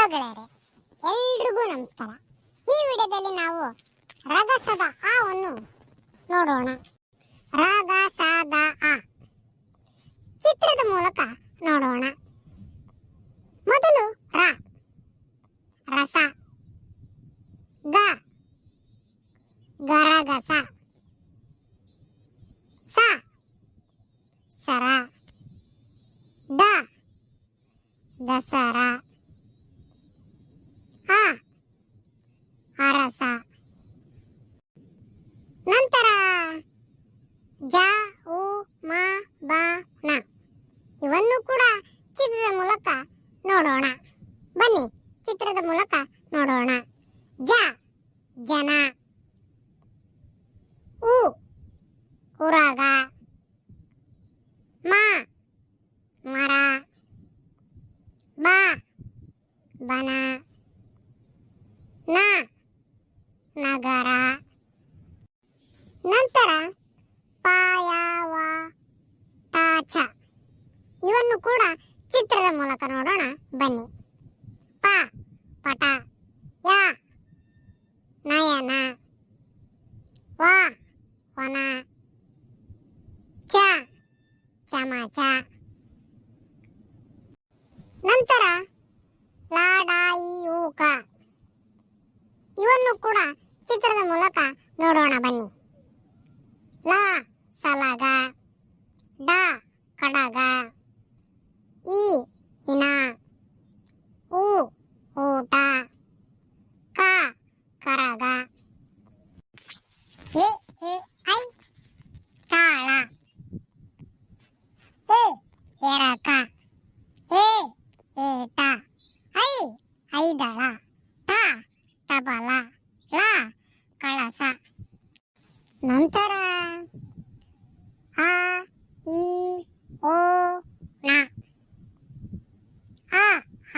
Hello ಗೆಳೆಯರೆ, ಎಲ್ರಿಗೂ ನಮಸ್ಕಾರ. ಈ ವಿಡಿಯೋದಲ್ಲಿ ನಾವು ರಗಸದ ಆವನ್ನು ನೋಡೋಣ. ರಗಸದ ಆ ಚಿತ್ರದ ಮೂಲಕ ನೋಡೋಣ. ಮೊದಲು ರ, ರಸ. ಗ, ಗರಗಸ. ಸ, ಸರ. ದ, ದಸರಾ. ಅರಸ. ನಂತರ ಜ, ಉ, ಮ, ಬ, ನ ಇವನ್ನು ಕೂಡ ಚಿತ್ರದ ಮೂಲಕ ನೋಡೋಣ. ಬನ್ನಿ ಚಿತ್ರದ ಮೂಲಕ ನೋಡೋಣ. ಜ, ಜನ. ಉ, ಉರಗ. ಮ, ಮರ. ಬ, ಬನ. ನ, ನಗರ. ನಂತರ ಪಾಯವ ಟಾಚ ಇವನ್ನು ಕೂಡ ಚಿತ್ರದ ಮೂಲಕ ನೋಡೋಣ. ಬನ್ನಿ. ಪ, ಪಟ. ಯ, ನಯನ. ವ, ವನ. ಚ, ಚಮಚ. ನಂತರ ಲಾಡಾಯಿಯೂಕ ಇವನ್ನು ಕೂಡ ಚಿತ್ರದ ಮೂಲಕ ನೋಡೋಣ. ಬನ್ನಿ. ಲ, ಸಲಗ. ಡ, ಕಡಗ. ಇ, ಇನ. ಉ, ಊಟ. ಕ, ಕರಗ. ಎ, ಐ, ಕಾಳ. ಎ, ಎರಕ. ಎ, ಏಟ. ಐ, ಐದಳ. ತ, ತಬಲ. ಳ, ಕಳಸ. ನಂತರ ಆ, ಈ, ಓ, ನ. ಆ,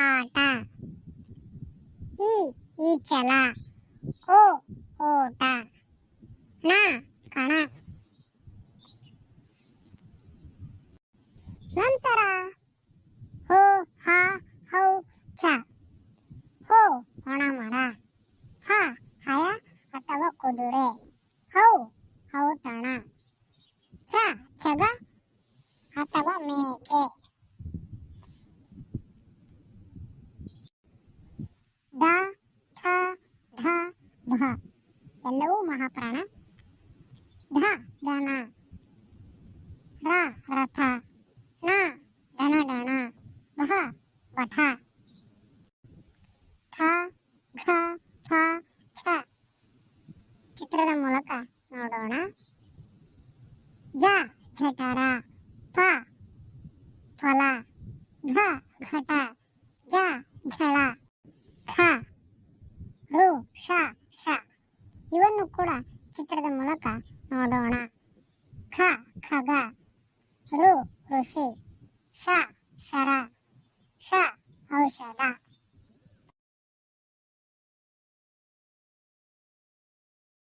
ಆಟ. ಈ, ಈಚಲ. ಓ, ಓಟ. ನ, ಕಣ. ನಂತರ ಹೋ, ಹ, ಹೌ, ಚ. ಹೋ, ಒಣಮರ. ಹ, ಹಯ ಅಥವಾ ಕುದುರೆ. ಹೌ, ಔತಣ. ಚ, ಚಗ ಅಥವಾ ಮೇಕೆ. ದ, ಥ, ಧ, ಧ ಎಲ್ಲವೂ ಮಹಾಪ್ರಾಣ. ಧ, ಧನ. ರ, ರಥ. ನ, ಧನಡಣ. ಭ, ಪಠ. ಥ, ಘ, ಫ, ಛ ಚಿತ್ರದ ಮೂಲಕ ನೋಡೋಣ. ಜ, ಜಠರ. ಪ, ಫಲ. ಘ, ಘಟ. ಜ, ಝಳ. ಖ, ಋ, ಷ, ಶ ಇವನ್ನು ಕೂಡ ಚಿತ್ರದ ಮೂಲಕ ನೋಡೋಣ. ಖ, ಖಗ. ಋ, ಋಷಿ. ಶ, ಶರ. ಷ, ಔಷಧ.